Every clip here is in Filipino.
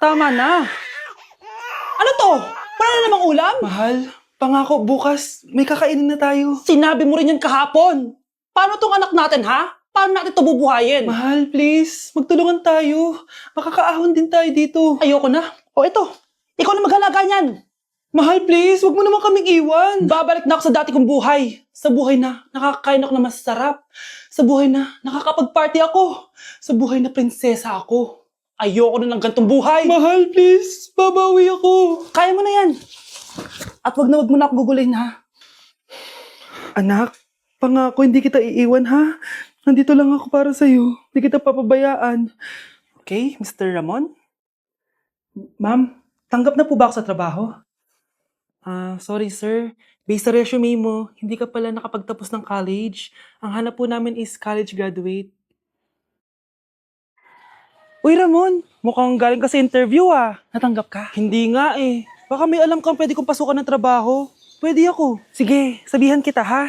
Tama na. Ano to? Wala na namang ulam? Mahal, pangako bukas may kakainin na tayo. Sinabi mo rin yan kahapon. Paano tong anak natin, ha? Paano natin ito bubuhayin? Mahal, please, magtulungan tayo. Makakaahon din tayo dito. Ayoko na. O ito, ikaw na maghalaga niyan. Mahal, please, wag mo naman kaming iwan. Babalik na ako sa dati kong buhay. Sa buhay na nakakakain ako na masarap. Sa buhay na nakakapag-party ako. Sa buhay na prinsesa ako. Ayoko na ng gantong buhay. Mahal, please, babawi ako. Kaya mo na yan. At wag mo na ako gugulin, ha? Anak, pangako hindi kita iiwan ha. Nandito lang ako para sa'yo. Hindi kita papabayaan. Okay, Mr. Ramon? Ma'am, tanggap na po ba ako sa trabaho? Sorry sir. Based sa resume mo, hindi ka pala nakapagtapos ng college. Ang hanap po namin is college graduate. Uy Ramon, mukhang galing ka sa interview Natanggap ka? Hindi nga eh. Baka may alam kang pwede kong pasukan ng trabaho. Pwede ako. Sige, sabihan kita ha.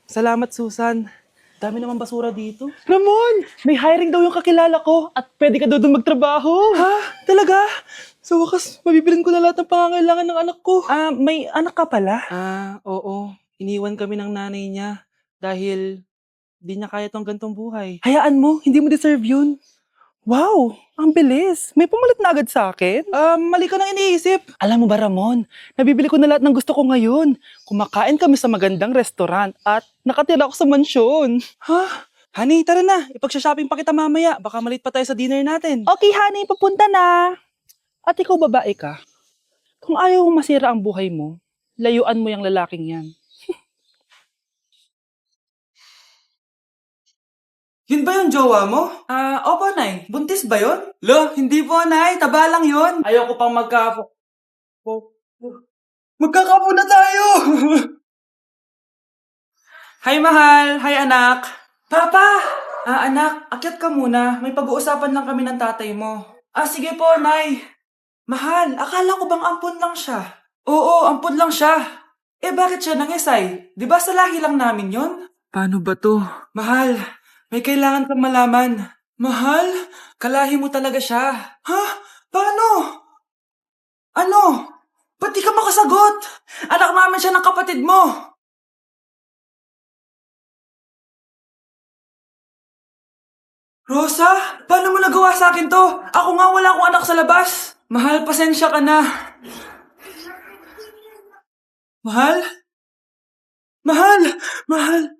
Salamat Susan. Dami naman basura dito. Ramon, may hiring daw yung kakilala ko at pwede ka daw doon magtrabaho. Ha? Talaga? Sa wakas, mabibilin ko na lahat ng pangangailangan ng anak ko. May anak ka pala? Oo. Iniwan kami ng nanay niya dahil di niya kaya tong gantong buhay. Hayaan mo, hindi mo deserve yun. Wow, ang bilis. May pumalit na agad sa akin. Mali ka nang iniisip. Alam mo ba Ramon, nabibili ko na lahat ng gusto ko ngayon. Kumakain kami sa magandang restaurant at nakatira ako sa mansyon. Ha? Honey, tara na. Ipag-shopping pa kita mamaya. Baka malit pa tayo sa dinner natin. Okay honey, papunta na. At ikaw babae ka. Kung ayaw mong masira ang buhay mo, layuan mo yung lalaking yan. Yun ba yung jowa mo? Opo, Nay. Buntis ba yun? Lo, hindi po, Nay. Taba lang yun. Ayoko pang Magkakapo na tayo! Hi, mahal. Hi, anak. Papa! Anak, akyat ka muna. May pag-uusapan lang kami ng tatay mo. Sige po, Nay. Mahal, akala ko bang ampun lang siya? Oo, ampun lang siya. Bakit siya nangisay? Di ba sa lahi lang namin yon? Paano ba to? Mahal, may kailangan kang malaman. Mahal, kalahi mo talaga siya. Ha? Paano? Ano? Ba't di ka makasagot? Anak namin siya ng kapatid mo. Rosa, paano mo nagawa sa akin to? Ako nga wala akong anak sa labas. Mahal, pasensya ka na. Mahal? Mahal! Mahal!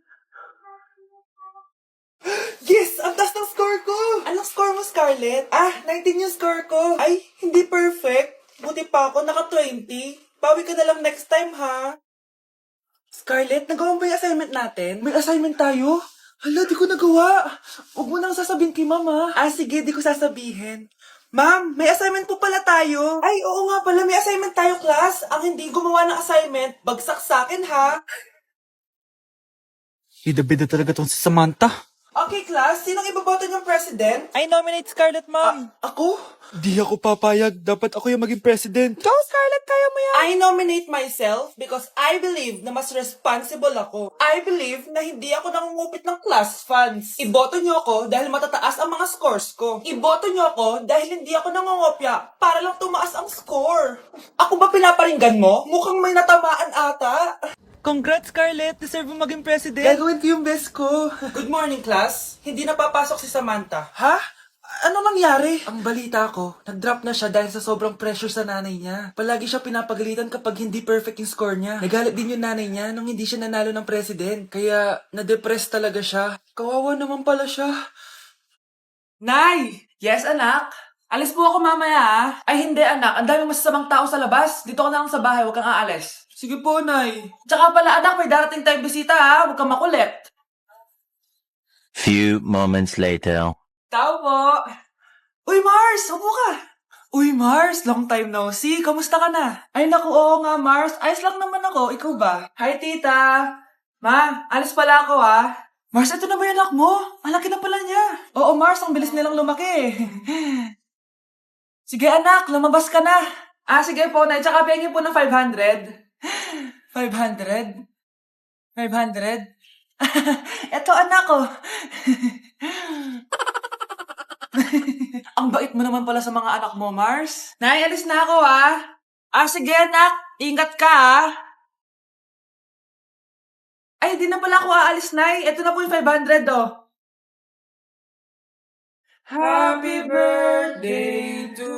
Yes! Ang taas ng score ko! Anong score mo, Scarlett? 19 yung score ko. Ay, hindi perfect. Buti pa ako, naka 20. Bawi ka na lang next time, ha? Scarlett, nagawa mo ba yung assignment natin? May assignment tayo? Hala, di ko nagawa. Huwag mo nang sasabihin kay mama. Sige, di ko sasabihin. Ma'am, may assignment po pala tayo. Ay, oo nga pala, may assignment tayo, class. Ang hindi gumawa ng assignment, bagsak sa akin, ha? Bida-bida talaga tong si Samantha. Okay, class. Sinong iboboto niyong president? I nominate Scarlett, ma'am. Ako? Di ako papayag. Dapat ako yung maging president. Go Scarlett, kaya mo yan. I nominate myself because I believe na mas responsible ako. I believe na hindi ako nangungupit ng class funds. Iboto niyo ako dahil matataas ang mga scores ko. Iboto niyo ako dahil hindi ako nangungopya para lang tumaas ang score. Ako ba pinaparinggan mo? Mukhang may natamaan ata. Congrats Scarlett, deserve mo maging president. Gagawin ko yung best ko. Good morning, class. Hindi na papasok si Samantha. Ha? Ano nangyari? Ang balita ko, nag-drop na siya dahil sa sobrang pressure sa nanay niya. Palagi siya pinapagalitan kapag hindi perfect yung score niya. Nagalit din yung nanay niya nung hindi siya nanalo ng president. Kaya, na-depress talaga siya. Kawawa naman pala siya. Nay! Yes, anak? Alis po ako mamaya, Ay, hindi, anak. Ang daming masasamang tao sa labas. Dito ka na lang sa bahay. Huwag kang aalis. Sige po, Nay. Tsaka pala, anak, may darating tayong bisita, Huwag kang makulit. Few moments later. Tao po. Uy, Mars! Upo ka. Uy, Mars! Long time no see. Kamusta ka na? Ay, naku, oo nga, Mars. Ayos lang naman ako. Ikaw ba? Hi, tita. Ma, alis pala ako, Mars, ito na ba yung anak mo? Ang laki na pala niya. Oo, Mars, ang bilis nilang lumaki. Sige, anak, lumabas ka na. Sige po, Nay. Tsaka pengin po ng 500. 500? 500? Eto, anak ko. Ang bait mo naman pala sa mga anak mo, Mars. Nay, alis na ako, sige, anak. Ingat ka, Ay, di na pala ako aalis, Nay. Ito na po yung 500, oh. Happy birthday to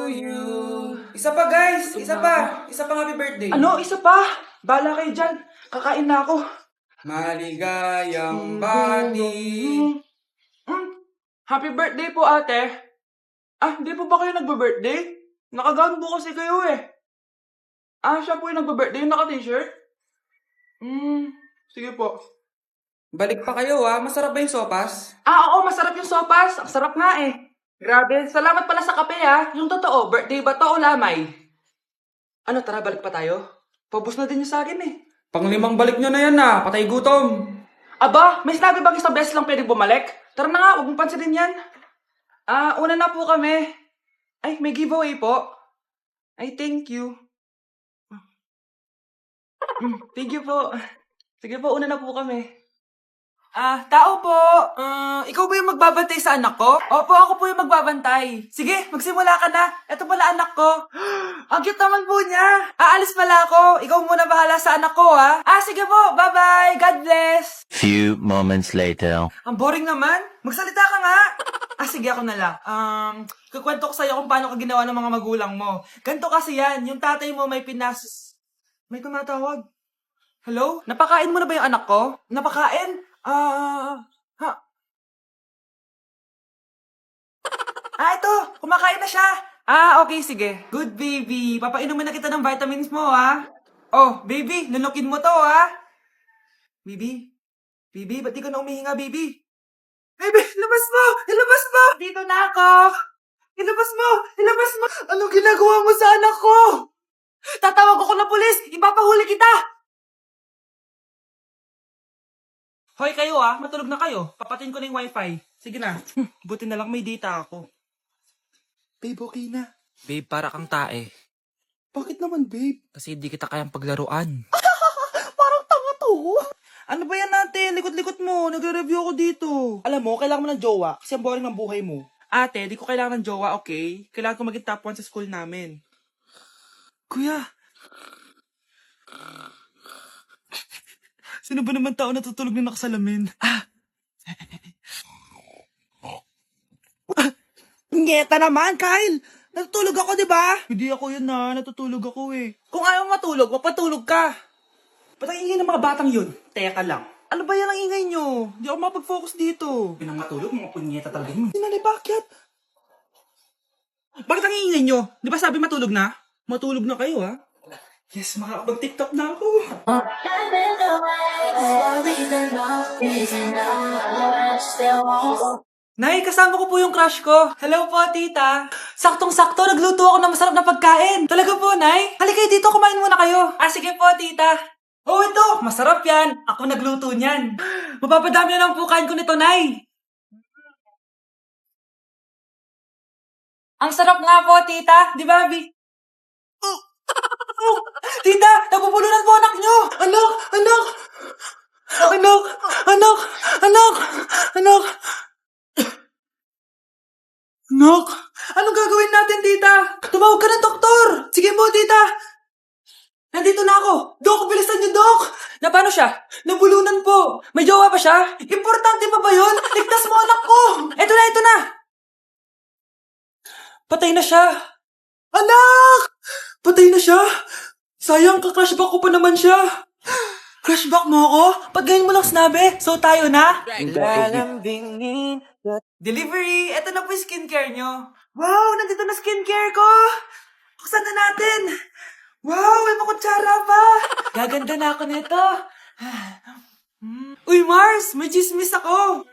you. Isa pa guys, isa pa. Isa pang happy birthday. Ano? Isa pa? Bala kayo dyan. Kakain na ako. Maligayang bati. Happy birthday po, ate. Hindi po ba kayo nagbe-birthday? Nakagown po kasi kayo eh. Siya po yung nagbe-birthday, yung naka-t-shirt? Sige po. Balik pa kayo masarap ba yung sopas? Oo, masarap yung sopas. Ang sarap nga eh. Grabe. Salamat pala sa kape Yung totoo, birthday ba to o lamay? Ano, tara, balik pa tayo? Paubos na din yung sa akin eh. Panglimang balik nyo na yan patay gutom. Aba, may sinabi bang isang beses lang pwede bumalik? Tara na nga, huwag mong pansinin yan. Una na po kami. Ay, may giveaway po. Ay, thank you. Thank you po. Sige po, una na po kami. Tao po. Ikaw ba yung magbabantay sa anak ko? Opo, ako po yung magbabantay. Sige, magsimula ka na. Ito pala anak ko. Ang cute naman po niya. Aalis pala ako. Ikaw muna bahala sa anak ko, sige po. Bye-bye. God bless. Few moments later. Ang boring naman. Magsalita ka nga. Sige, ako na lang. Kukwento ko sa'yo kung paano ka ginawa ng mga magulang mo. Ganto kasi yan. Yung tatay mo may May tumatawag. Hello? Napakain mo na ba yung anak ko? Napakain? Ito. Kumakain na siya. Okay, sige. Good, baby. Papainumin na kita ng vitamins mo, Oh, baby. Lunukin mo to, Baby? Baby, ba't di ka na umihinga, baby? Baby, labas mo! Ilabas mo! Dito na ako! Ilabas mo! Ilabas mo! Anong ginagawa mo sa anak ko? Tatawag ako ng pulis! Ipapahuli kita! Hoy kayo matulog na kayo. Papatin ko na yung wifi. Sige na. Buti na lang may data ako. Babe, okay na. Babe, para kang tae. Bakit naman, babe? Kasi di kita kayang paglaruan. Parang tanga to. Ano ba yan natin? Likot-likot mo. Nagre-review ako dito. Alam mo, kailangan mo ng jowa kasi ang boring ng buhay mo. Ate, di ko kailangan ng jowa, okay? Kailangan ko maging top 1 sa school namin. Kuya. Sino ba naman tao natutulog na nakasalamin? Ngeta naman, Kyle! Natutulog ako, di ba? Hindi ako yun natutulog ako eh. Kung ayaw matulog, mapatulog ka. Ba't ang ingay ng mga batang yun? Teka lang. Ano ba yan ang ingay nyo? Hindi ako mapag-focus dito. Pinangatulog, mga punyeta talaga yun. Sinali, bakit? Bakit ang ingay nyo? Di ba sabi matulog na? Matulog na kayo, Yes, makakapag-tiktok na ako. Nay, kasama ko po yung crush ko. Hello po, tita. Saktong-sakto, nagluto ako ng masarap na pagkain. Talaga po, Nay? Halika dito, kumain muna kayo. Sige po, tita. Oh, ito, masarap yan. Ako nagluto niyan. Mapapadami na lang po kain ko nito, Nay. Ang sarap nga po, tita. Di ba, Bi? Tita, nabubulunan po anak nyo. Anak, anak. Anak, anak, anak, anak. Anak, anong gagawin natin, tita? Tumawag ka ng doktor. Sige po, tita. Nandito na ako. Dok, bilisan niyo, Dok. Na paano siya? Nabulunan po. May jowa pa siya? Importante pa ba yun? Ligtas mo anak ko. Ito na. Patay na siya. Anak! Patay na siya? Sayang, ka-crushback ko pa naman siya. Crushback mo ako? Pag ganyan mo lang sinabi, so tayo na? Delivery! Ito na po yung skincare nyo. Wow! Nandito na skincare ko! Buksan na natin! Wow! May makutsara pa! Gaganda na ako nito. Uy, Mars! May chismis ako!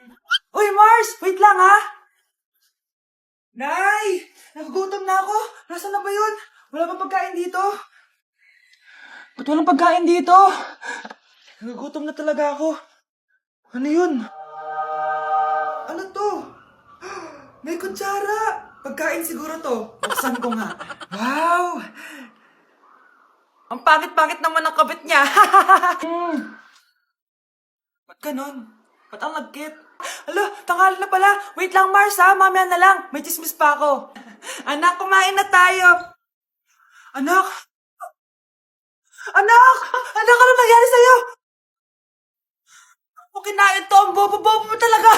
Uy, Mars! Wait lang, Nay! Nagugutom na ako! Nasaan na ba yun? Wala bang pagkain dito? Ba't walang pagkain dito? Nagugutom na talaga ako. Ano yun? Ano to? May kutsara! Pagkain siguro to. Buksan ko nga. Wow! Ang pangit-pangit naman ang kabit niya. Ba't ganon? Ba't ang lagkit? Alo, tanghali na pala. Wait lang, Mars ha. Mamaya na lang. May chismis pa ako. Anak, kumain na tayo. Anak? Anak! Anak, ano nangyari sa'yo? Kung kinain to, ang bobo-bobo mo talaga.